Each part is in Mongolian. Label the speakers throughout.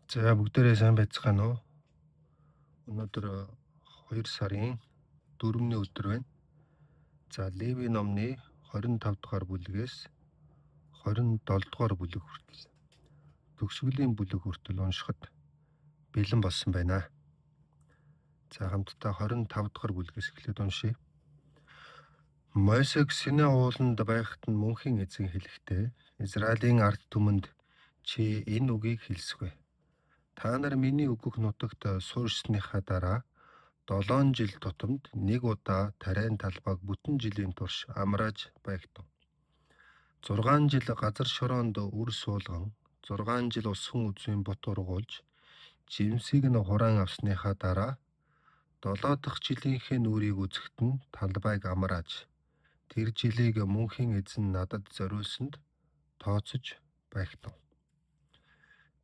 Speaker 1: За бүгдээрээ сайн байцгаана уу? Өнөөдөр 2 сарын 4-ний өдөр байна. За Леви номны 25 дугаар бүлгээс 27 дугаар бүлэг хүртэл төгсгөлийн бүлэг хүртэл уншихад бэлэн болсон байна. За хамтдаа 25 дугаар бүлгээс эхлээд уншийе. Мойсег Синай ууланд байхад нь мөнхийн эзэн хэлэхдээ Израилийн ард түмэнд чи энэ үгийг хэлсгүй. Та нар миний өгөх нутагт суурьсныхаа дараа 7 жил тутамд нэг удаа тариан талбайг бүтэн жилийн турш амрааж байгтав. 6 жил газар шороонд үр суулган, 6 жил усан үзмийн бот ургуулж, жимсийг нь хураан авсныхаа дараа 7 дахь жилийнхээ нүрийг үзэхэд нь талбайг амрааж, тэр жилийг мөнхийн эзэн надад зориулсанд тооцож байгтав.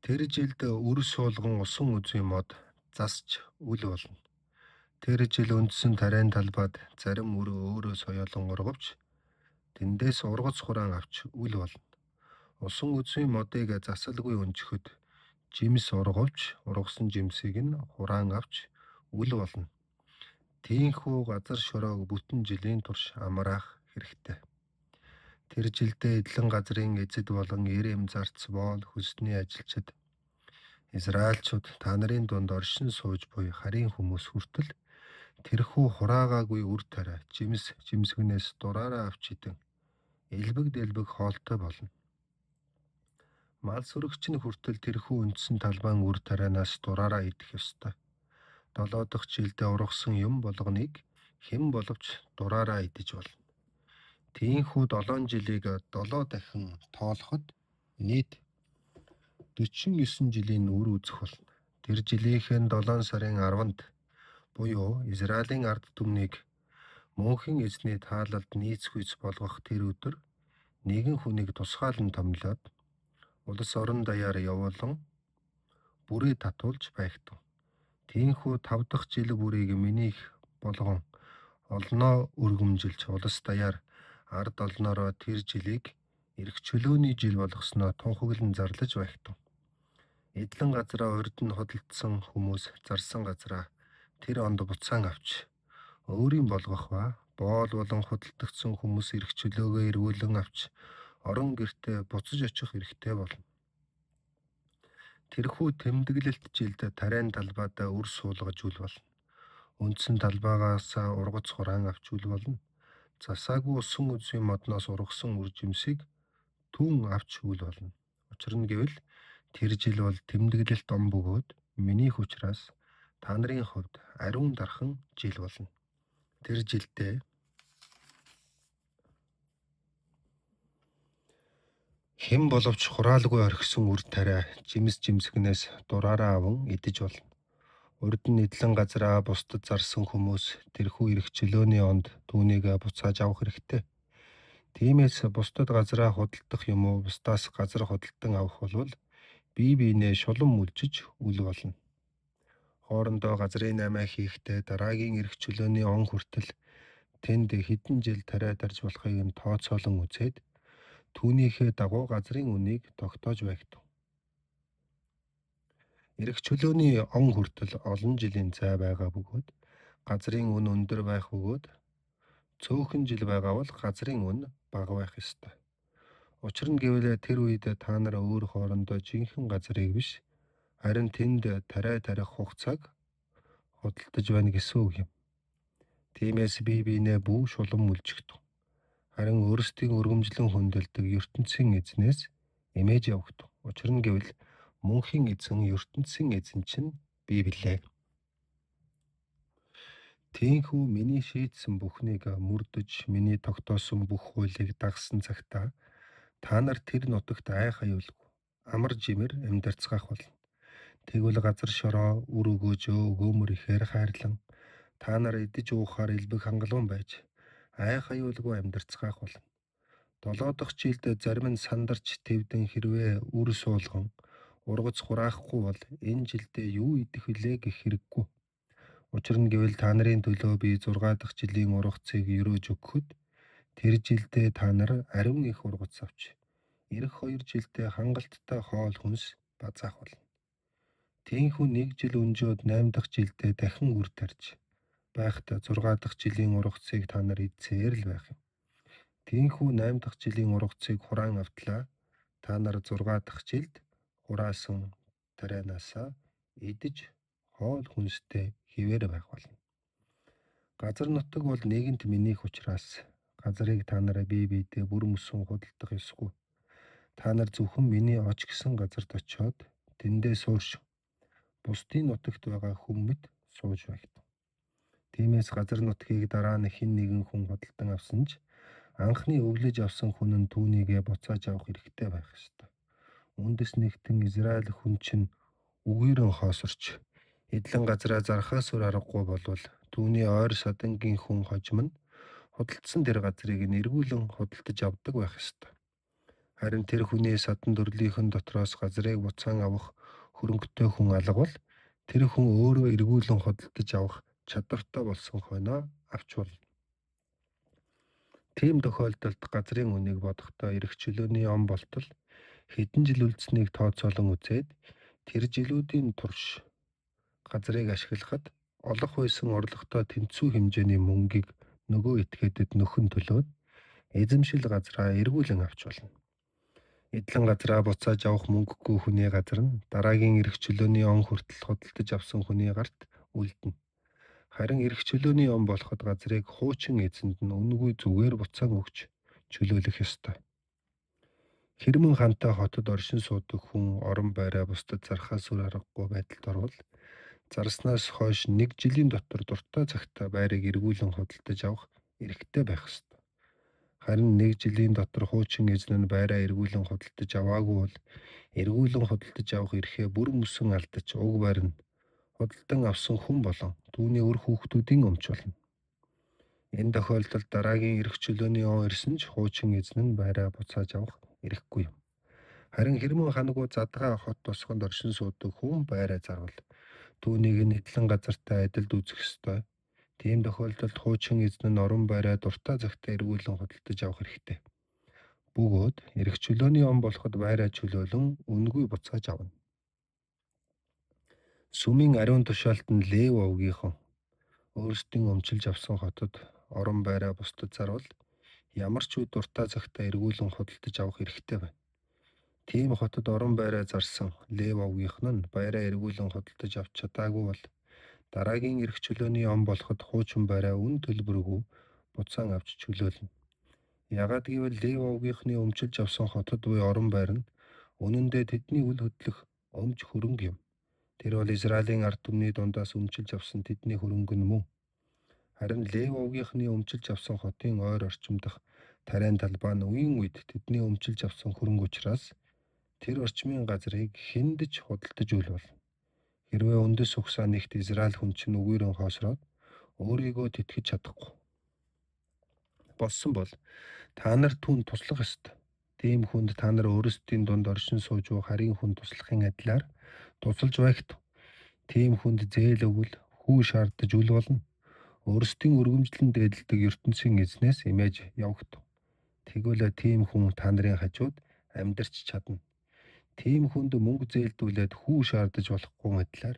Speaker 1: Тэр жилд үр суулган усан үзмийн мод засч үл болно. Тэр жил үндсэн тариан талбайд зарим өрөө өөрөө соёолон ургавч, тэндээс ургац хураан авч үл болно. Усан үзмийн модыг засалгүй өнчөхөд жимс ургавч, ургасан жимсийг нь хураан авч үл болно. Тийхүү газар шороог бүтэн жилийн турш амраах хэрэгтэй. Тэр жилдээ эдлэн газрын эзэд болон Эрэм зарц боол хүсний ажилчид Израильчууд та нарын дунд оршин сууж буй харийн хүмүүс хүртэл тэрхүү хураагаагүй үр тариа жимсгнээс дураараа авч идэн элбэг хоолтой болно. Мал сүрэгч нь хүртэл тэрхүү үндсэн талбайн үр тарианаас дураараа идэх ёстой. 7 дахь жилдээ ургасан юм болгоныг хэн боловч дураараа идэж болно. Тийхүү 7 жилийг 7 дахин тоолоход нийт 49 жилийн үр үзэх болно. Тэр жилийнхэн 7 сарын 10-нд буюу Израилийн ард түмнийг мөнхийн эзний таалалд нийцгүйц болгох тэр өдөр нэгэн хүнийг тусгаалan томилоод улс орон даяар явуулан бүрээ татуулж байгтав. Тийхүү 5 дахь жил бүрийг минийх болгон олноо өргөмжилж улс даяар ард олноороо тэр жилийг эрх чөлөөний жил болгосноо тунхаглан зарлаж байгтав. Эдлэн газраа урд нь худалдсан хүмүүс зарсан газраа тэр онд буцаан авч өөрийн болгох ба боол болон худалдагдсан хүмүүс эрх чөлөөгөө эргүүлэн авч орон гертээ буцаж очих хэрэгтэй болно. Тэрхүү тэмдэглэлт жилд тариан талбайдаа үр суулгаж үл болно. Үндсэн талбайгаас ургац хураан авч үл болно. Засаагүй усан үзмийн модноос ургасан үр жимсийг түн авч үл болно. Учир нь гэвэл тэр жил бол тэмдэглэлт он бөгөөд минийх учраас та нарын хувьд ариун дархан жил болно. Тэр жилдээ хэн боловч хураалгүй орхисон үр тариа жимсгнээс дураараа аван идэж болно. Урд нь эдлэн газраа бусдад зарсан хүмүүс тэрхүү эрх чөлөөний онд түүнийг буцааж авах хэрэгтэй. Тиймээс бусдад газраа худалдах юм уу бусдаас газар худалдан авах бол бие биенээ шулан мүлжиж үл болно. Хоорондоо газрын намаа хийхдээ дараагийн эрх чөлөөний он хүртэл тэнд хэдэн жил тариа тарж болохыг нь тооцоолон үзээд түүнийхээ дагуу газрын үнийг тогтоож байгтав. Эрх чөлөөний он хүртэл олон жилийн цай байгаа бөгөөд газрын үн өндөр байх бөгөөд цөөхөн жил байгаа бол газрын үн бага байх ёстой. Учир нь гэвэл тэр үед та нар өөр хоорондоо жинхэнэ газрыг биш харин тэнд тариа тарих хугацааг худалдаж байна гэсэн үг юм. Тиймээс бие биенээ бүү шулан мүлжигдв. Харин өөрсдийн өргөмжлөн хүндэлдэг ертөнцийн эзнээс эмээж явагдав. Учир нь гэвэл мөнхийн эзэн ертөнцийн эзэн чинь би билээ. Тийхүү миний шийдсэн бүхнийг мөрдөж, миний тогтоосон бүх хуулийг дагсан цагтаа та нар тэр нутагт айх аюулгүй, амар жимэр амьдарцгаах болно. Тэгвэл газар шороо, үр өгөөжөө, өгөөмөр ихээр хайрлан та нар идэж уухаар элбэг хангалуун байж айх аюулгүй амьдарцгаах болно. 7 дахь жилд зарим нь сандарч твдэн хэрвээ үр суулган ургац хураахгүй бол энэ жилдээ юу идэх вүлээ гэх хэрэггүй. Учир нь гэвэл та нарын төлөө би 6 дахь жилийн ургацыг өрөөж өгөхөд тэр жилдээ та нар ариун их ургац авч эх 2 жилдээ хангалттай хоол хүнс базаах болно. Тиймээс нэг жил өнжөөд 8 дахь жилдээ дахин үр тарж байхдаа 6 дахь жилийн ургацыг та нар эзсээр л байх юм. Тиймээс 8 дахь жилийн ургацыг хураан автлаа. Та нар 6 дахь жилд хураасан тарианаасаа идэж хоол хүнстэй хിവэр байх болно. Газар нутаг бол нэгэнт минийх учраас газрыг та нараа бие биедээ бүр мөсөн худалдах ёсгүй. Та нар зөвхөн миний оч гэсэн газарт очиод тэндээ суурш бусдын нутагт байгаа хүн мэд сууж байгтав. Тиймээс газар нутгийг дараа нь хэн нэгэн хүн худалдан авсан ч анхны өвлөж авсан хүн нь түүнийгээ буцааж авах хэрэгтэй байх ёстой. Үндэс нэгтэн Израиль хүн чинь үгээрэн хоосорч эдлэн газраа зархаас өөр аргагүй болвол түүний ойр садангийн хүн хожим нь худалдсан тэр газрыг нь эргүүлэн худалдаж авдаг байх ёстой. Харин тэр хүний садан төрлийнхэн дотроос газрыг буцаан авах хөрөнгөтэй хүн алгавал тэр хүн өөрөө эргүүлэн худалдаж авах чадвартай болсон хойноо авч болно. Тийм тохиолдолд газрын үнийг бодохдоо эрх чөлөөний он болтол хэдэн жил үлдсэнийг тооцоолон үзээд тэр жилүүдийн турш газрыг ашиглахад олох байсан орлоготой тэнцүү хэмжээний мөнгийг нөгөө этгээдэд нөхөн төлөөд эзэмшил газраа эргүүлэн авч болно. Эдлэн газраа буцааж авах мөнгөгүй хүний газар нь дараагийн эрх чөлөөний он хүртэл худалдаж авсан хүний гарт үлдэнэ. Харин эрх чөлөөний он болоход газрыг хуучин эзэнд нь үнэгүй зүгээр буцаан өгч чөлөөлөх ёстой. Хэрмэн хантай хотод оршин суудаг хүн орон байраа бусдад зархаас өөр аргагүй байдалд орвол зарснаас хойш 1 жилийн дотор дуртай цагтаа байрыг эргүүлэн худалдаж авах эрхтэй байх ёстой. Харин 1 жилийн дотор хуучин эзэн нь байраа эргүүлэн худалдаж аваагүй бол эргүүлэн худалдаж авах эрхээ бүр мөсөн алдаж уг байр нь худалдан авсан хүн болон түүний өр хүүхдүүдийн өмч болно. Энэ тохиолдолд дараагийн эрх чөлөөний он ирсэн ч хуучин эзэн нь байраа буцааж авах эрхгүй юм. Харин хэрмэн ханагуу задгаа хот тосгонд оршин суудаг хүн байраа зарвал түүнийг нь эдлэн газартаа адилд үзэх ёстой. Тийм тохиолдолд хуучин эзэн нь орон байраа дуртай цагтаа эргүүлэн худалдаж авах хэрэгтэй. Бөгөөд эрх чөлөөний он болоход байраа чөлөөлөн үнэгүй буцааж авна. Сүмийн ариун тушаалтанд Лев овгийнхан өөрсдийн өмчилж авсан хотод орон байраа бусдад зарвал ямар ч үе дуртай цагтаа эргүүлэн худалдаж авах хэрэгтэй байна. Тийм хотод орон байраа зарсан Лев овгийнхан нь байраа эргүүлэн худалдаж авч чадаагүй бол дараагийн эрх чөлөөний он болоход хуучин байраа үн төлбөргүй буцаан авч чөлөөлнө. Яагад гэвэл Лев овгийнхны өмчилж авсан хотод буй орон байр нь үнэндээ тэдний үл хөдлөх өмч хөрөнгө юм. Тэр бол Израилийн ард түмний дундаас өмчилж авсан тэдний хөрөнгө нь мөн. Харин Лев овгийнхны өмчилж авсан хотын ойр орчим дах тариан талбай нь үеийн үед тэдний өмчилж авсан хөрөнгө учраас тэр орчмын газрыг хэндэж худалдаж үйл болно. Хэрвээ үндэс угсаа нэгт Израиль хүн чинь үгээрэн хоосроод өөрийгөө тэтгэж чадахгүй болсон бол та нар түүнд туслах ёстой. Тийм хүнд та нар өөрсдийн дунд оршин сууж буй харийн хүн туслахын адилаар тусалж байгт. Тийм хүнд зээл өгвөл хүү шаардаж үл болно. Өөрсдийн өргөмжлөн дээдэлдэг ертөнцийн эзнээс имэж явагт. Тэгвэл тийм хүн та нарын хажууд амьдарч чадна. Тийм хүнд мөнгө зээлдүүлээд хүү шаардаж болохгүй адилаар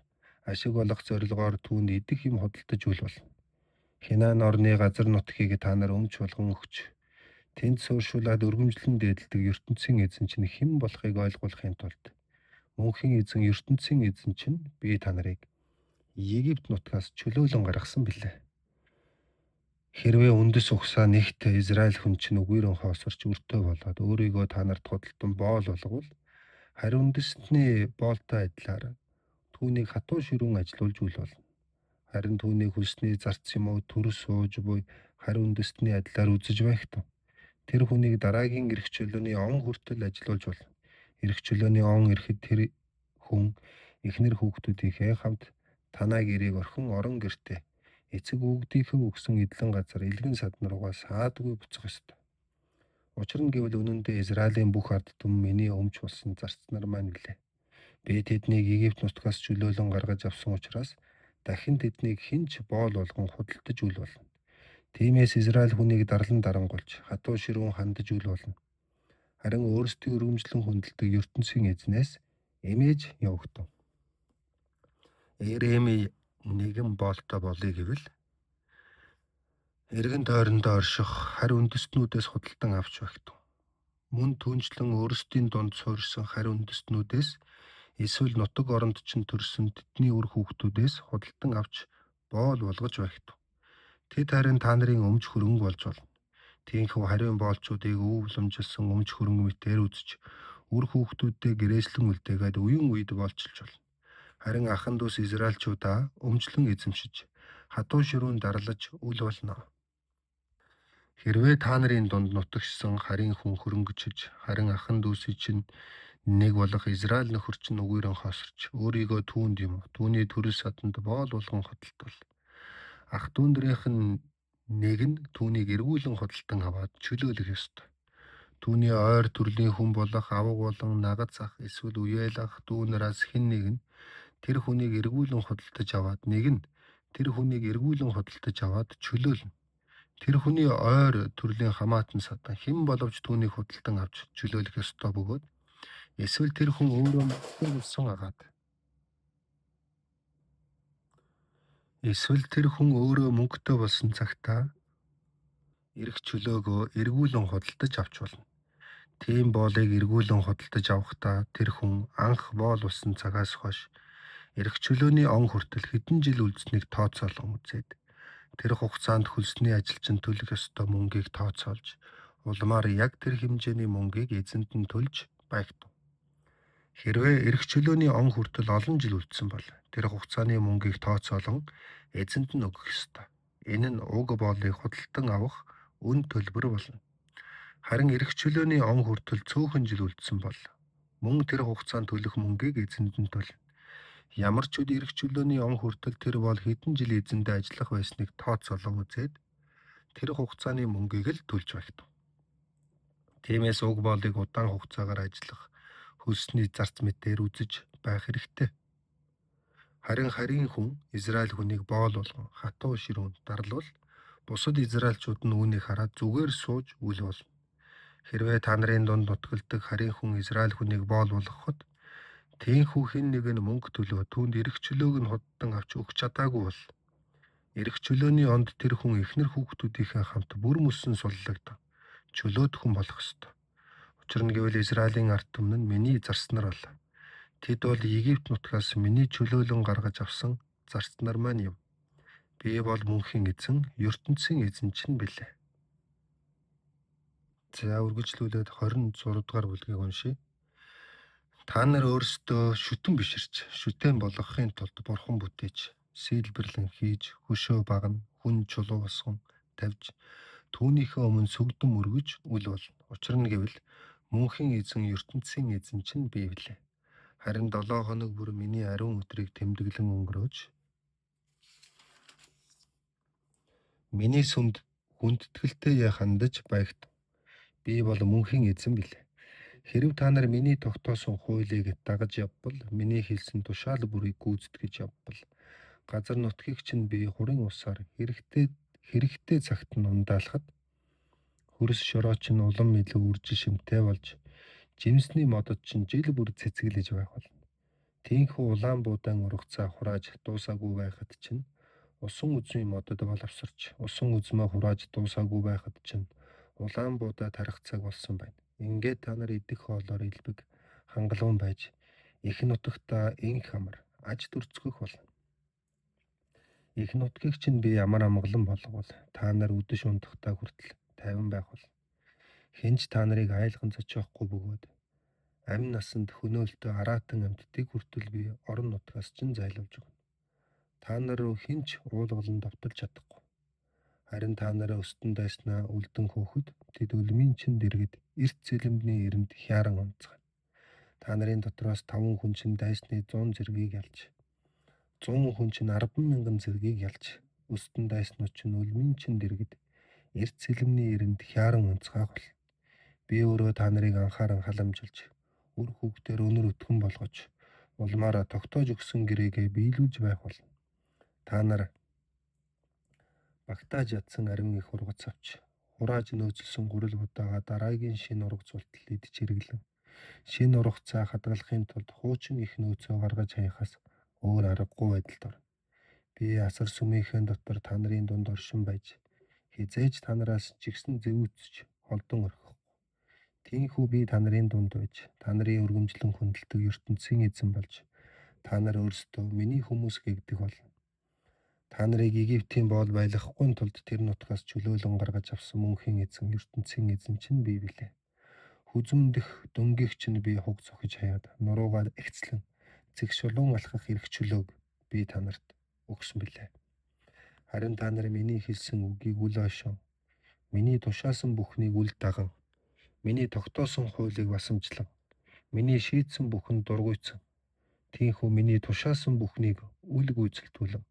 Speaker 1: ашиг олох зорилгоор түүнд идэх юм худалдаж үл болно. Хинаан орны газар нутгийг та нар өмч болгон өгч тэнд сууршуулад өргөмжлөн дээдэлдэг ертөнцийн эзэн чинь хэн болохыг ойлгуулахын тулд мөнхийн эзэн ертөнцийн эзэн чинь би та нарыг Египт нутгаас чөлөөлөн гаргасан билээ. Хэрвээ үндэс угсаа нэгт Израиль хүн чинь үгээрэн хоосорч өртөө болоод өөрийгөө та нарт худалдан боол болговол харин үндэстний боолтой адилаар түүнийг хатуу ширүүн ажилуулж үл болно. Харин түүнийг хүлсний зарц юм уу төрөс сууж буй харин үндэстний адилаар үзэж байгт. Тэр хүнийг дараагийн эрх чөлөөний он хүртэл ажилуулж болно. Эрх чөлөөний он ирэхэд тэр хүн эхнэр хүүхдүүдийнхээ хамт танаа гэрийг орхин орон гэртээ эцэг өвгдийнхөө өгсөн эдлэн газар илгэн садан руугаа саадгүй буцах ёстой. Учир нь гэвэл үнэндээ Израилийн бүх ард түмэн миний өмч болсон зарцнаар маань билээ. Би тэднийг Египт нутгаас чөлөөлөн гаргаж авсан учраас дахин тэднийг хинч боол болгон худалдаж үл болно. Тиймээс Израиль хүнийг дарлан дарангуулж хатуу ширүүн хандаж үл болно. Харин өөрсдийн өргөмжлөн хүндэлдэг ертөнцийн эзнээс эмээж явагдав. Эреми нэгэн боолтой болъё гэвэл эргэн тойрондоо орших харь үндэстнүүдээс худалдан авч багтав. Мөн түнчлэн өөрсдийн дунд суурьсан харь үндэстнүүдээс эсвэл нутаг оронд чинь төрсөн тэдний үр хүүхдүүдээс худалдан авч боол болгож багтав. Тэд харин та нарын өмч хөрөнгө болж болно. Тиймээс хариун боолчуудыг өвлөмжилсөн өмч хөрөнгө мэтээр үзэж үр хүүхдүүддээ гэрээслэн үлдээгээд уян үед болчилж болно. Харин ахан дүүс Израильчуудаа өмчлөн эзэмшиж хатуу ширүүн дарлаж үл болно. Хэрвээ та нарын дунд нутагшсан харийн хүн хөрөнгөчж харин ахан дүүсийг чинь нэг болох Израиль нөхөр чинь үгээрэн хосорч өөрийгөө түүнд юм түүний төрөл саданд боол болгон хөдөлтөл. Ах дүүндрийнх нь нэг нь түүнийг эргүүлэн худалдан аваад чөлөөлөх ёстой. Түүний ойр төрлийн хүн болох аваг болон нагад зах эсвэл үеэл ах дүүнээс хэн нэг нь тэр хүнийг эргүүлэн худалдаж аваад нэг нь тэр хүнийг эргүүлэн худалдаж аваад чөлөөлнө. Тэр хүний ойр төрлийн хамаатан садан хэн боловч түүнийг худалдан авч чөлөөлөх ёстой бөгөөд эсвэл тэр хүн өөрөө мөнгөсөн агаад эсвэл тэр хүн өөрөө мөнгөтэй болсон цагтаа эрх чөлөөгөө эргүүлэн худалдаж авч болно. Тийм боолыг эргүүлэн худалдаж авахдаа тэр хүн анх боол болсон цагаас хойш эрх чөлөөний он хүртэл хэдэн жил үлдсэнийг тооцоолон үзээд тэр хугацаанд хөлсний ажилчин төлөх ёстой мөнгийг тооцоолж улмаар яг тэр хэмжээний мөнгийг эзэнд нь төлж багтав. Хэрвээ эрх чөлөөний он хүртэл олон жил үлдсэн бол тэр хугацааны мөнгийг тооцоолон эзэнд нь өгөх ёстой. Энэ нь уг боолыг худалдан авах үн төлбөр болно. Харин эрх чөлөөний он хүртэл цөөхөн жил үлдсэн бол мөн тэр хугацаанд төлөх мөнгийг эзэнд нь төлнө. Ямар ч үд эрх чөлөөний он хүртэл тэр боол хэдэн жил эзэндээ ажиллах байсныг тооцоолон үзээд тэр хугацааны мөнгийг л төлж багтав. Тиймээс уг боолыг удаан хугацаагаар ажиллах хөлсний зарц мэтээр үзэж байх хэрэгтэй. Харин харийн хүн Израиль хүнийг боол болгон хатуу ширүүнд дарлуул бусад Израильчууд нь үүнийг хараад зүгээр сууж үл болно. Хэрвээ та нарын дунд нутгалдаг харийн хүн Израиль хүнийг боол болгоход тийхүү хэн нэг нь мөнгө төлөө түүнд эрх чөлөөг нь худалдан авч өгч чадаагүй бол эрх чөлөөний онд тэр хүн эхнэр хүүхдүүдийнхээ хамт бүр мөсөн суллагдан чөлөөт хүн болох ёстой. Учир нь гэвэл Израилийн ард түмэн нь миний зарснаар бол тэд бол Египт нутгаас миний чөлөөлөн гаргаж авсан зарцнаар маань юм. Би бол мөнхийн эзэн, ертөнцийн эзэн чинь билээ. За үргэлжлүүлээд 26 дугаар бүлгийг уншийе. Та нар өөрсдөө шүтэн биширч, шүтэн болгохын тулд бурхан бүтээж, сэлбэрлэн хийж, хөшөө багна, хүн чулуу босгон тавьж, түүнийхээ өмнө сүгдэн мөргөж үл болно. Учир нь гэвэл мөнхийн эзэн, ертөнцийн эзэн чинь би билээ. Харин 7 хоног бүр миний ариун өдрийг тэмдэглэн өнгөрөөж, миний сүмд хүндэтгэлтэй хандаж багтав. Би бол мөнхийн эзэн билээ. Хэрв та нар миний тогтоосон хуулийг дагаж явбал, миний хэлсэн тушаал бүрийг гүйцэтгэж явбал, газар нутгийг чинь би хурын усаар хэрэгтэй цагт нь ундаалахад, хөрс шороо чинь улам илүү үржин шимтэй болж, жимсний модод чинь жил бүр цэцгэлж байх болно. Тийхүү улаан буудаан ургацаа хурааж дуусаагүй байхад чинь, усан үзмийн модод боловсрч, усан үзмээ хурааж дуусаагүй байхад чинь, улаан буудаа тарих цаг болсон байна. Ингээд та нар идэх хоолоор илбэг хангалуун байж их нутагтаа инх амар аж дүрцгөх болно. Их нутгийг чинь би ямар амгалан болгол та нар үдэш ундахтаа хүртэл тайван байх бол. Хинч та нарыг айлган зочихгүй бөгөөд амь насанд хөнөөлтөө араатан амьтдыг хүртэл би орон нутгаас чинь зайлуулж өгнө. Та нар руу хинч уулгалан давталж чадахгүй. Харин та нараа өстөн дайснаа үлдэн хөөхөд тэд өлмийн чинь дэргэд эрт цэлэмдний эрэнд хяран онцгой. Та нарын дотроос 5 хүн чинь дайсны 100 зэргийг ялж, 100 хүн чинь 10,000 зэргийг ялж, өстөн дайснууд чинь өлмийн чинь дэргэд эрт цэлэмний эрэнд хяран онцгой бол. Би өөрөө та нарыг анхааран халамжилж, үр хүүхдээр өнөр өтгөн болгож, улмаараа тогтоож өгсөн гэрээгээ биелүүлж байх болно. Та нар багтааж ядсан ариун их ургац авч, хурааж нөөцлсөн гурил будаага дараагийн шинэ ургац ултал идэж хэрэглэн, шинэ ургацаа хадгалахын тулд хуучин их нөөцөө гаргаж хаяхаас өөр аргагүй байдалд орно. Би асар сүмийнхэн дотор та нарын дунд оршин байж хизээж та нараас жигсэн зэвүүцэж холдон орхихгүй. Тиймээс би та нарын дунд байж та нарын өргөмжлөн хүндэлдэг ертөнцийн эзэн болж та нар өөрсдөө миний хүмүүс гэгдэх болно. Та нарыг Египтийн боол байлгахгүй тулд тэр нутгаас чөлөөлөн гаргаж авсан мөнхийн эзэн ертөнцийн эзэн чинь би билээ. Хүзүүндэх дөнгөх чинь би хуг цохиж хаяад нуруугаар ихцлэн цэг шулуун алхах эрх чөлөөг би та нарт өгсөн билээ. Харин та нар миний хэлсэн үгийг үл ойшон, миний тушаасан бүхнийг үл даган, миний тогтоосон хуулийг басамжлан, миний шийдсэн бүхэнд дургуйцсан. Тиймээс миний тушаасан бүхнийг үл гүйцэлдүүлэн,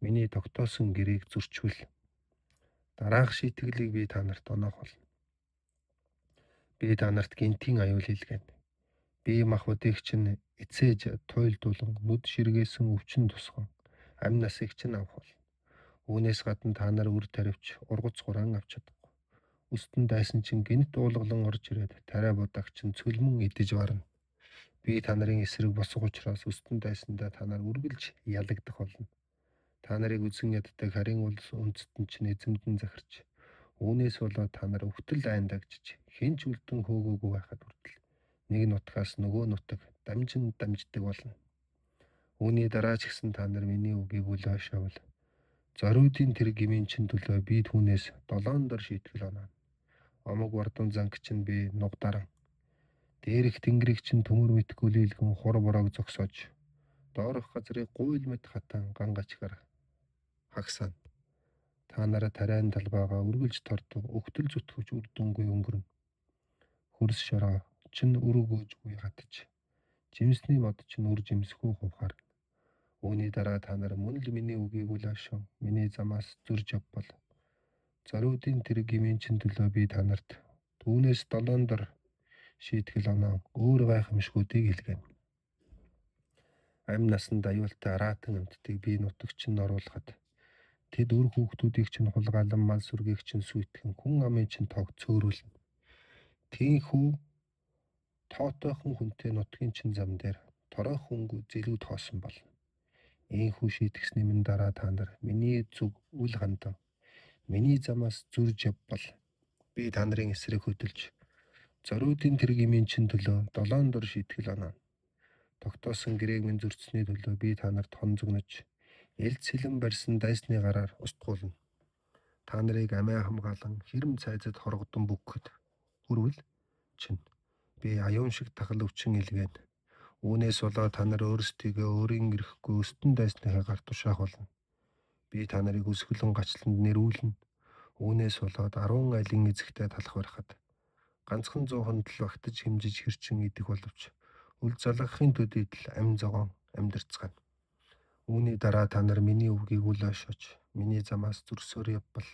Speaker 1: миний тогтоосон гэрээг зөрчвөл дараах шийтгэлийг би та нарт оноох болно. Би та нарт гинтийн аюул хийлгэнэ. Би махбодыг чинь эцээж туйлдуулан нүд ширгээсэн өвчин тусган амь насыг чинь авах болно. Үүнээс гадна та нар үр таривч ургац гуран авч чадахгүй. Өстөн дайсан чинь гинт уулгалан орж ирээд тариа будааг чинь цөлмөн идэж барна. Би та нарын эсрэг босох учраас өстөн дайсандаа та нар үргэлж ялагдах болно. Та нарыг үзэн яддаг харин улс үндэстэн чинь эзэмдэн захирч, үүнээс болоод та нар өвтөл айндагжиж, хинч үлдэн хөөгөөгүй байхад хүртэл нэг нутгаас нөгөө нутаг дамждаг болно. Үүний дараа ч гэсэн та нар миний үгийг үл ойшоовол зориудын тэр гмийн чин төлөө би түүнээс 7 дор шийтгэл ононо. Омог вардун занг чинь би нугдаран, дээрх тэнгэрийг чинь төмөр мэдгүй лийлгэн хур бороог зогсоож, доорх газрыг гуйл мэд хатан гангачгаар хагсаана. Та нараа тариан талбайгаа үргэлж тордог, өгтөл зүтгэж үрдэнгүй өнгөрнө. Хөрс шороо чинь өргөөжгүй хатж, жимсний мод чинь үр жимсгүй хувхаарна. Үүний дараа та нар мөн л миний үгийг үл ойшон, миний замаас зөрж явбал зориудын тэр гмийн чин төлөө би та нарт түүнээс 7 дор шийтгэл оноо өөр гайхамшгуудыг хэлгэнэ. Амь насанд аюултай араатан амьтдыг би нутагч нь оруулахад тэд үр хүүхдүүдийг чинь хулгайлан мал сүргийг чинь сүйтгэн хүн амын чинь тоог цөөрүүлнэ. Тийхүү тоотойхон хүнтэй нутгийн чинь зам дээр торой хөнгө зэлүүд хоосон болно. Ийхүү шийтгсний минь дараа та нар миний зүг үл хандан миний замаас зөрж явбал би та нарын эсрэг хөдөлж зориудын тэр гмийн чин төлөө 7 дор шийтгэл ононо. Тогтоосон гэрээг минь зөрчсөний төлөө би та нарт хонзогнож элд сэлэн барьсан дайсны гараар устгуулна. Та нарыг амиа хамгаалан хэрэм цайзад хоргодон бүгхэд хүрвэл чинь би аюун шиг тахал өвчин илгээн. Үүнээс болоод та нар өөрсдийгөө өөрийн ирэхгүй өстөн дайсныхаа гар тушаах болно. Би та нарыг өсгөлөн гачланд нэрүүлнэ. Үүнээс болоод 10 айлын эзэгтэй талах барихад ганцхан 100 багтаж хэмжиж хэрчин идэх боловч үл залгахын төдийд л амь зогоон амьдарцгаана. Үүний дараа та нар миний үгийг үл ойшооч, миний замаас зөрсөөр явбал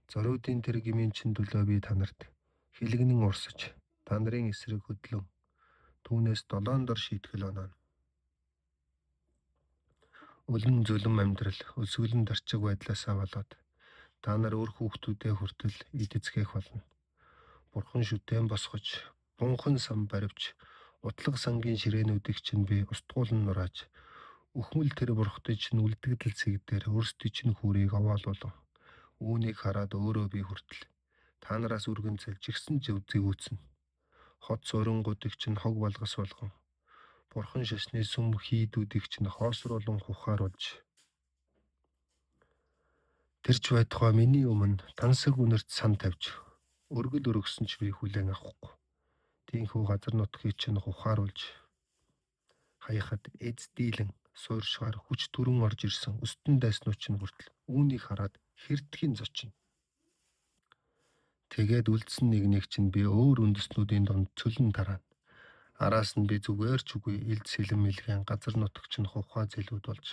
Speaker 1: зориудын тэр гмийн чин төлөө би та нарт хэлгэнэн урсаж, та нарын эсрэг хөдлөн түүнээс 7 дор шийтгэл ононо. Өлөн зүлэм амьдрал, өсгөлн дарчиг байдлаасаа болоод та нар өөр хүүхдүүдээ хүртэл идэзгээх болно. Бурхан шүтэн босгож, бунхан сан баривч, утлаг сангийн ширээнүүдийг чинь би устгуулн нурааж, өхмөл тэр бурхтыг чинь үлдэгдэл цэг дээр өөрсдий чинь хүрийг овоолуулан, үүнийг хараад өөрөө би хүртэл та нараас үргэн цэлжигсэн зэвүүцэн. Хот суурангуудыг чинь хог балгас болгон, бурхан шашны сүм хийдүүдийг чинь хоосруулан хухааруулж, тэрч байтугай миний өмнө тансаг үнэрт сан тавьж, өргөл өргөсөн ч би хүлээн авахгүй. Тийхүү газар нутгийг чинь хухааруулж, хаяхад эз дийлэн сууршгаар хүч түрэн орж ирсэн өстөн дайснууд чинь хүртэл үүнийг хараад хэрдхийн зочино. Тэгээд үлдсэн нэгнийг чинь би өөр үндэстнүүдийн донд цөлн тараана. Араас нь би зүгээр ч үгүй элд сэлэм мэлгэн газар нутаг чинь хувхаа зэлүүд болж,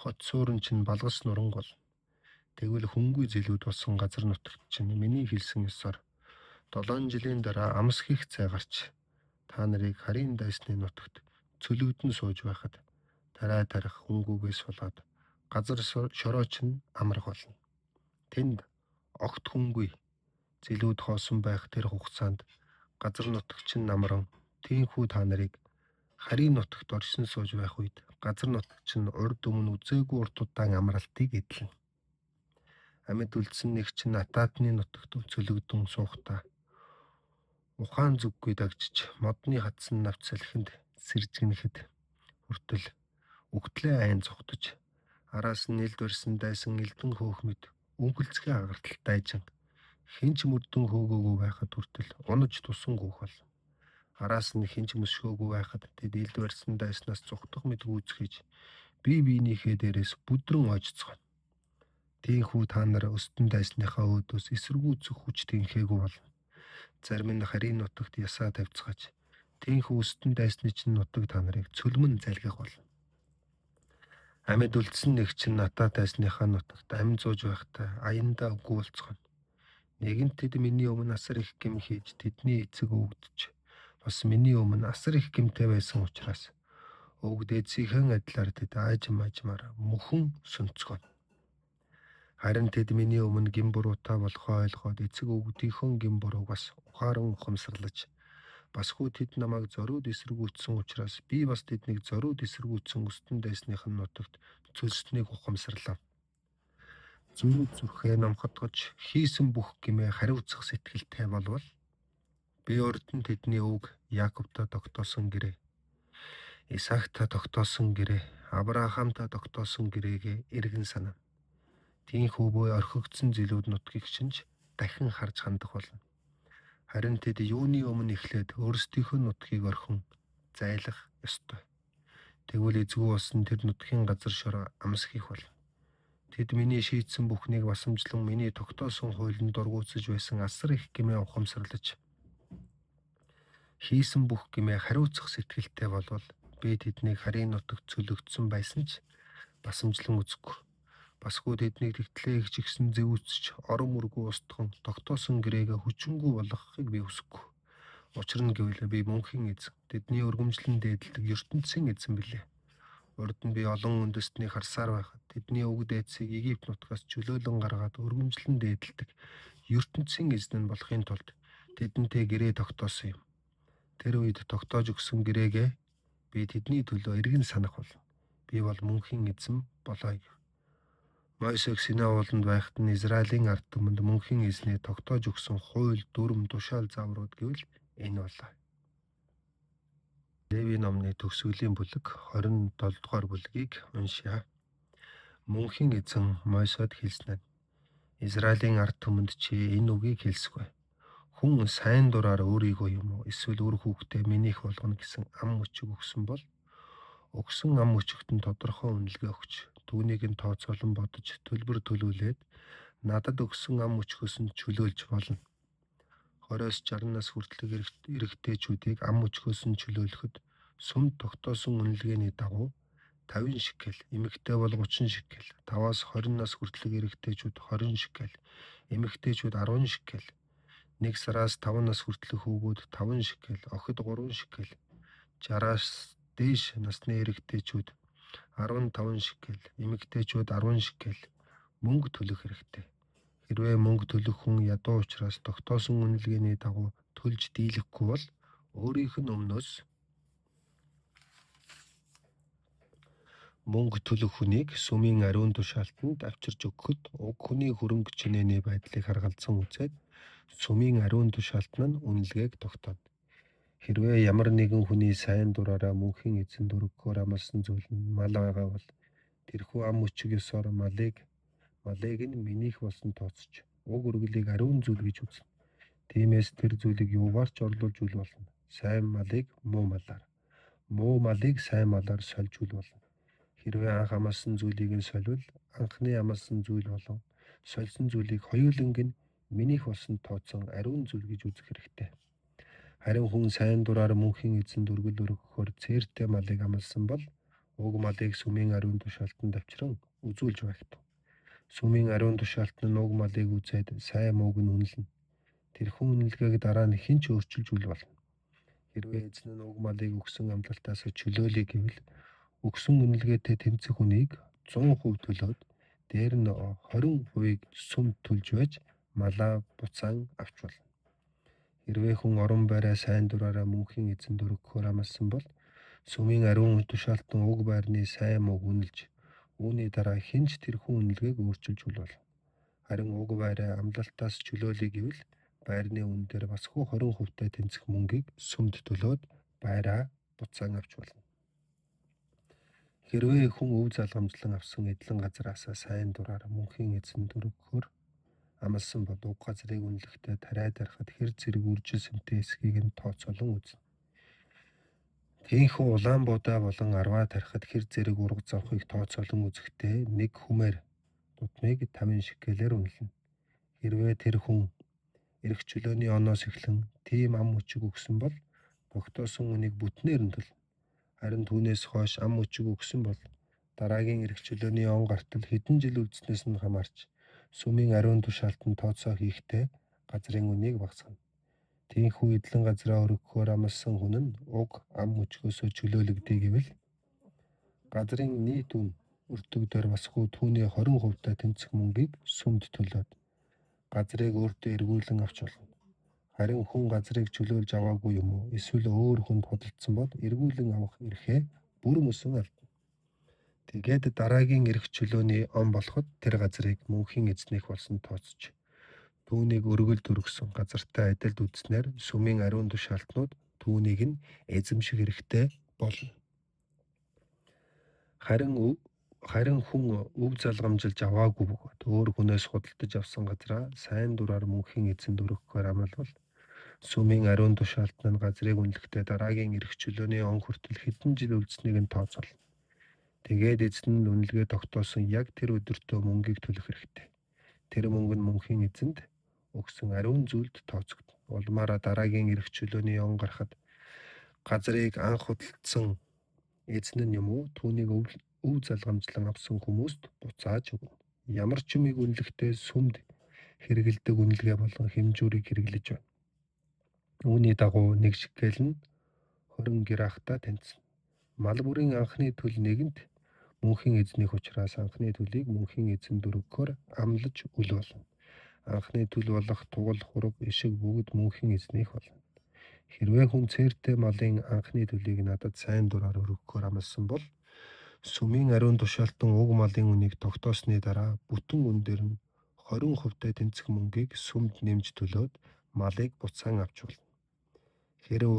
Speaker 1: хот суурн чинь балгас нуран гол. Тэгвэл хөнгүй зэлүүд болсон газар нутагт чинь миний хэлсэн ёсоор 7 жилийн дараа амс хийх цай гарч, та нарыг харийн дайсны нутагт цөлүүдэн сууж байхад тарай тарих хөнгүүгээс болоод газар шороо чинь амрах болно. Тэнд огт хөнгүй зэлүүд хоосон байх тэр хугацаанд газар нутаг чинь намран, тийхүү та нарыг харийн нутагт оршин сууж байх үед газар нутагч нь урд өмнө үзээгүй урт удаан амралтыг эдлэн. Амьд үлдсэн нэг чинь Атаатны нутагт цөлөгдөн суухдаа ухаан зүггүй дагжиж модны хатсан навч салхинд сэржгэнэхэд хүртэл үгтлээ айн цогтож араас нь нэлд барьсан дайсан элдэн хөөхмөд өнгөлцгөө агартал дайжин хинч мөрдөн хөөгөөгүй байхад хүртэл унаж тусан гүөх бол араас нь хинч мөсгөөгүй байхад тэд элд барьсан дайснаас цухтах мэд гүйцгийж бие биенийхээ дээрээс бүдрэн ойжцгоо. Тийхүү та нар өстөн дайсныхаа өөдөөс эсэргүүцэх хүч тэнхээгүй бол зарим нь харийн нутагт ясаа тавьцгааж тийхүү өстөн дайсны чинь нутаг та нарыг цөлмөн залгих бол. Амьд үлдсэн нэг чинь Натаа дайсныхаа нутагт амин зууж байхдаа аяндаа үгүй болцгоо. Нэгэнт тэд миний өмнө асар их гэм хийж тэдний эцэг өвгдөж бас миний өмнө асар их гэмтэй байсан учраас өвгд эцгийнхэн адилаар тэд аажмаар мөхөн сүнцгөө. Харин тэд миний өмнө гэм буруутай болохоо ойлгоод эцэг өвгдийнхөө гэм бурууг бас ухаан ухамсарлаж басгүй тэд намайг зориуд эсэргүүцсэн учраас би бас тэднийг зориуд эсэргүүцсэн өстөн дайсных нь нутагт цөлснийг ухамсарлаа. Зүрх зүрхээ номхотгож хийсэн бүх гэмээ хариуцах сэтгэлтэй болвол би урд нь тэдний өвг Яаковта тогтоосон гэрээ, Исаакта тогтоосон гэрээ, Авраамта тогтоосон гэрээгээ эргэн санаа. Тийхүү буй орхигдсон зилүүд нутгийг шинж дахин харж хандах болно. Харин тэд юуны өмнө эхлээд өөрсдийнхөө нутгийг орхин зайлах ёстой. Тэгвэл эзгүй болсон тэр нутгийн газар шороо амс хийх болно. Тэд миний шийдсэн бүхнийг басамжлан миний тогтоосон хуулинд дургуутсаж байсан асар их гэмээ ухамсарлаж хийсэн бүх гэмээ хариуцах сэтгэлтэй болвол би тэднийг харийн нутагт цөлөгдсөн байсан ч басамжлан үзэхгүй. Басгүй тэднийг тэгтлээ их чигсэн зэвүүцэж орон мөргөө устган тогтоосон гэрээгээ хүчингүй болгохыг би хүсэхгүй. Учир нь гэвэл би мөнхийн эзэн, тэдний өргөмжлөн дээдэлдэг ертөнцийн эзэн билээ. Урд нь би олон үндэстний харсаар байхад тэдний өвөг дээдсийг Египт нутгаас чөлөөлөн гаргаад өргөмжлөн дээдэлдэг ертөнцийн эзэн болохын тулд тэдэнтэй гэрээ тогтоосон юм. Тэр үед тогтоож өгсөн гэрээгээ би тэдний төлөө эргэн санах бол би бол мөнхийн эзэн болоё. Мойсег Синай ууланд байхад нь Израилийн ард түмэнд мөнхийн эзний тогтоож өгсөн хууль, дүрм, тушаал загварууд гэвэл энэ болоо. Леви номны төгсгөлийн бүлэг 27 дугаар бүлгийг уншъя. Мөнхийн эзэн Мойсед хэлсэн нь Израилийн ард түмэнд чи энэ үгийг хэлсгүй. Хүн сайн дураар өөрийгөө юм уу эсвэл үр хүүхдээ минийх болгоно гэсэн ам мөчөг өгсөн бол өгсөн ам мөчөгт нь тодорхой үнэлгээ өгч түүнийг нь тооцоолон бодож төлбөр төлүүлээд надад өгсөн ам мөчгөөс нь чөлөөлж болно. 20-60 нас хүртэлх эрэгтэйчүүдийг ам мөчгөөс нь чөлөөлөхөд сүмд тогтоосон үнэлгээний дагуу 50 шекел, эмэгтэй бол 30 шекел, 5-аас 20 нас хүртэлх эрэгтэйчүүд 20 шекел, эмэгтэйчүүд 10 шекел, 1 сараас 5 нас хүртэлх хүүгүүд 5 шекел, охид 3 шекел, 60-аас дээш насны эрэгтэйчүүд 15 шекел, эмэгтэйчүүд 10 шекел мөнгө төлөх хэрэгтэй. Хэрвээ мөнгө төлөх хүн ядуу учраас тогтоосон үнэлгээний дагуу төлж дийлэхгүй бол өөрийнх нь өмнөөс мөнгө төлөх хүнийг сүмийн ариун тушаалтанд авчирч өгөхөд уг хүний хөрөнгө чинээний байдлыг харгалзан үзээд сүмийн ариун тушаалтан нь үнэлгээг тогтооно. Хэрвээ ямар нэгэн хүний сайн дураараа мөнхийн эзэнд өргөхөөр амласан зүйл нь мал байгаа бол тэрхүү ам мөчөг ёсоор малыг нь минийх болсон тооцож уг үргэлийг ариун зүйл гэж үзнэ. Тиймээс тэр зүйлийг юугаар ч орлуулж үл болно. Сайн малыг муу малаар, муу малыг сайн малаар сольж үл болно. Хэрвээ анх амласан зүйлийг нь сольвол анхны амласан зүйл болон сольсон зүйлийг хоёуланг нь минийх болсон тооцсон ариун зүйл гэж үзэх хэрэгтэй. Харин хүн сайн дураар мөнхийн эзэнд өргөл өргөхөөр цээртэй малыг амласан бол уг малыг сүмийн ариун тушаалтанд авчран үзүүлж байгтав. Сүмийн ариун тушаалтан нь уг малыг үзээд сайн мууг нь үнэлнэ. Тэрхүү үнэлгээг дараа нь хэн ч өөрчилж үл болно. Хэрвээ эзэн нь уг малыг өгсөн амлалтаас чөлөөлөе гэвэл өгсөн үнэлгээтэй тэмцэх хүнийг 100% төлөөд дээр нь 20%-ийг сүмд төлж байж малаа буцаан авч болно. Хэрвээ хүн орон байраа сайн дураараа мөнхийн эзэнд өргөхөөр амласан бол Сүмийн ариун тушаалтан уг байрны сайн мог үнэлж, үүний дараа хэн ч тэрхүү үнэлгээг өөрчилж болно. Харин уг байраа амлалтаас чөлөөлөе гэвэл байрны үн дээр бас хүү 20% тэнцэх мөнгийг сүмд төлөөд байраа буцаан авч болно. Хэрвээ хүн өв залгамжлан авсан эдлэн газараасаа сайн дураар мөнхийн эзэн дөрөгхөөр амласан бол уг газрыг үнэлэхдээ тариа дарахад хэр зэрэг үржилсэнтэй эсхийг нь тооцоолон үзнэ. Тийхүү улаан буудаа болон арваа тарихад хэр зэрэг урга завхыг тооцоолон үзэхдээ нэг хүмээр дутмыг 50 шекелээр үнэлнэ. Хэрвээ тэр хүн эрх чөлөөний оноос эхлэн тийм ам мөчиг өгсөн бол тогтоосон үнийг бүтнээр нь төлнө. Харин түүнээс хойш ам мөчиг өгсөн бол дараагийн эрх чөлөөний он гартал хэдэн жил үлдснээс нь хамаарч сүмийн ариун тушаалтанд тооцоо хийхдээ газрын үнийг багасгана. Тийхүү эдлэн газраа өргөхөөр амласан хүн нь уг ам мөчгөөсөө чөлөөлөгдөе гэвэл газрын нийт үн өртөгдөр бас хүү түүний 20% тэнцэх мөнгийг сүмд төлөөд газрыг өөртөө эргүүлэн авч болно. Харин хүн газрыг чөлөөлж аваагүй юм уу? Эсвэл өөр хүнд худалдсан бол эргүүлэн авах эрхээ бүр мөсөн алдна. Тэгээд дараагийн эрх чөлөөний он болоход тэр газрыг мөнхийн эзнийх болсон тооцож түүнийг өргөлд өргөсөн газартай адилд үзснээр сүмийн ариун тушаалтнууд түүнийг нь эзэмших хэрэгтэй болно. Харин хүн өв залгамжилж аваагүй бөгөөд өөр хүнээс худалдаж авсан газраа сайн дураар мөнхийн эзэнд өргөхөөр амлавал сүмийн ариун тушаалтан нь газрыг үнэлэхдээ дараагийн эрх чөлөөний он хүртэл хэдэн жил үлдсэнийг нь тооцоолно. Тэгээд эзэн нь үнэлгээ тогтоосон яг тэр өдөртөө мөнгийг төлөх хэрэгтэй. Тэр мөнгө нь мөнхийн эзэнд өгсөн ариун зүйлд тооцогдно. Улмаараа дараагийн эрх чөлөөний он гарахад газрыг анх худалдсан эзэн нь юм уу түүнийг өв залгамжлан авсан хүмүүст буцааж өгнө. Ямар ч юмыг үнэлэхдээ сүмд хэрэгэлдэг үнэлгээ болон хэмжүүрийг хэрэглэж байна. Үүний дагуу 1 шекел нь 20 герахта тэнцэнэ. Мал бүрийн анхны төлөв нэгэнт мөнхийн эзнийг учраас анхны төлийг мөнхийн эзэнд өргөхөөр амлаж үл болно. Анхны төлөв болох тугал, хураг, ишиг бүгд мөнхийн эзнийх болно. Хэрвээ хүн цээртэй малын анхны төлийг надад сайн дураар өргөхөөр амласан бол сүмийн ариун тушаалтан уг малын үнийг тогтоосны дараа бүтэн үн дээр нь 20% тэнцэх мөнгийг сүмд нэмж төлөөд малыг буцаан авч болно. Хэрв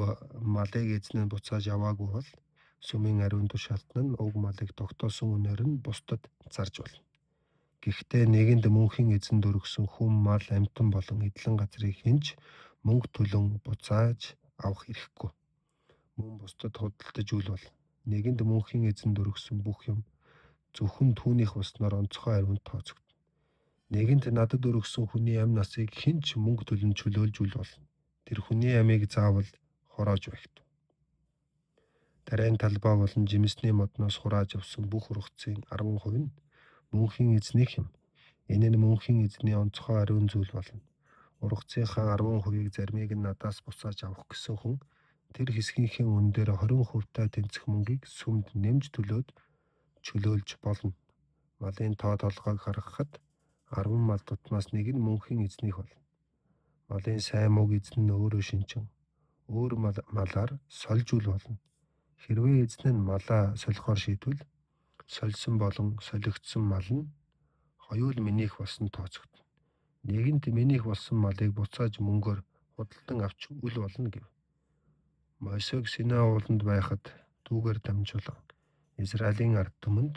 Speaker 1: малыг эзэн нь буцааж аваагүй бол сүмийн ариун тушаалтан нь уг малыг тогтоосон үнээр нь бусдад зарж болно. Гэхдээ нэгэнд мөнхийн эзэнд өргөсөн хүм, мал, амьтан болон эдлэн газрыг хинж мөнгө төлөн буцааж авах эрхгүй. Мөн бусдад худалдаж үл болно. Нэгэнд мөнхийн эзэнд өргөсөн бүх юм зөвхөн түүнийх болсноор онцгой ариунд тооцогдно. Нэгэнд надад өргөсөн хүний амь насыг хэн ч мөнгө төлөн чөлөөлж үл болно. Тэр хүний амийг заавал хороож багт. Тарайн талбай болон жимсний модноос хурааж авсан бүх ургацын 10% нь мөнхийн эзнийх юм. Энэ нь мөнхийн эзний онцгой ариун зүйл болно. Ургацынхаа 10%-ийг зармийг нь надаас буцааж авах гэсэн хүн тэр хэсгийнхээ үн дээр 20% тэнцэх мөнгийг сүмд нэмж төлөөд чөлөөлж болно. Малын тоо толгойг харгахад 10 мал дутмаас нэг нь мөнхийн эзнийх болно. Малын сайн мог эзэн нь өөрөө шинжин өөр малаар сольж үл болно. Хэрвээ эзэн нь малаа солихоор шийдвэл сольсон болон солигдсон мал нь хоёул минийх болсон тооцогдно. Нэгэнт минийх болсон малыг буцааж мөнгөөр худалдан авч үл болно гэв. Мосег Синай ууланд байхад түүгээр дамжуулан Израилийн ард түмэнд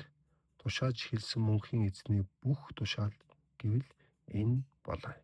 Speaker 1: тушааж хэлсэн мөнхийн эзний бүх тушаал гэвэл энэ болоо.